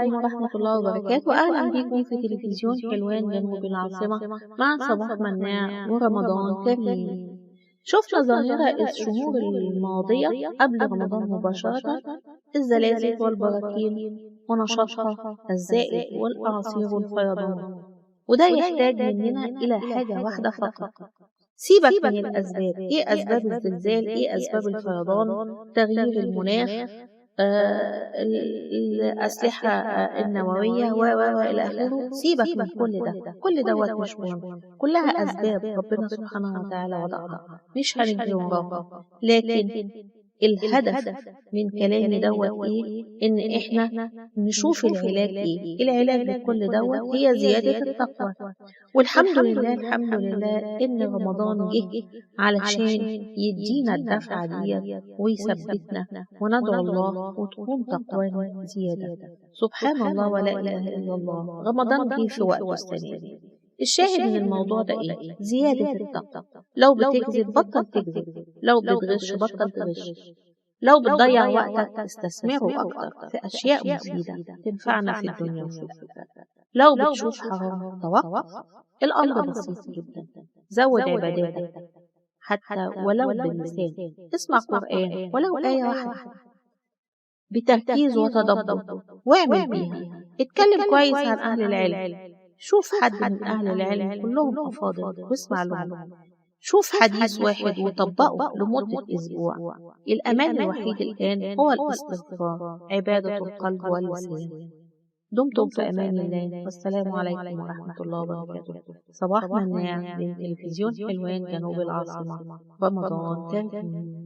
عليكم ورحمة الله وبركاته. أهلا بكم في تلفزيون حلوان جنوب العاصمة مع صباح مناع ورمضان كريم. شفنا ظاهرة الشهور الماضية قبل رمضان مباشرة، الزلازل والبراكين ونشاطها الزائد والأعاصير والفيضان، وده يحتاج مننا إلى حاجة واحدة فقط. سيبك من الأسباب، إيه أسباب الزلزال، إيه أسباب الفيضان، تغيير المناخ، الأسلحة النووية وإلى آخره. سيبك من كل ده، كل دوت مش مهم، كلها أسباب ربنا سبحانه وتعالى وضعها، مش هنجري وراها. لكن الهدف من كلامي دوت إيه؟ إن إحنا نشوف العلاج إيه. العلاج لكل دوت هي زيادة التقوى. والحمد لله الحمد لله إن رمضان جه علشان يدينا الدفعة دي ويثبتنا، وندعو الله وتكون تقوانا زيادة. سبحان الله ولا إله إلا الله. رمضان جه في وقته السنة دي. الشاهد من الموضوع ده إيه؟ زيادة التقوى. لو بتكذب بطل تكذب، لو بتغش بطل تغش، لو بتضيع وقتك استثمره أكتر في أشياء مفيدة تنفعنا في الدنيا وفي الآخرة. لو بتشوف حرام توقف. الأمر بسيط جدا، زود عباداتك حتى ولو باللسان، اسمع قرآن ولو آية واحدة بتركيز وتدبر واعمل بيها. اتكلم كويس عن أهل العلم، شوف حد من أهل العلم كلهم أفاضل واسمع لهم. شوف حديث واحد وطبقه لمدة أسبوع. الأمان الوحيد الآن هو الاستغفار، عبادة القلب واللسان. دمتم في أمان الله، والسلام عليكم ورحمة الله وبركاته. صباح مناع من تلفزيون حلوان جنوب العاصمة. رمضان كريم.